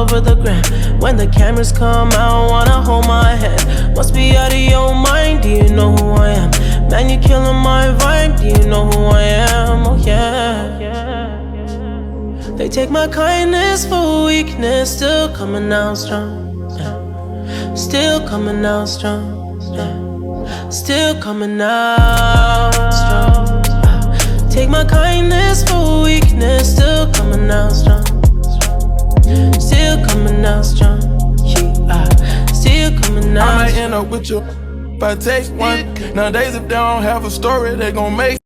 over the gram. When the cameras come out, wanna hold my hand. Must be out of your mind, do you know who I am? Man, you're killing my vibe, do you know who I am? Oh yeah. They take my kindness for weakness, still coming out strong, yeah. Still coming out strong, yeah. Still coming out strong, yeah. Take my kindness for weakness, still coming out strong, still coming out strong, yeah. Still coming out. I might end up with you if I take one. Nowadays if they don't have a story, they gon' make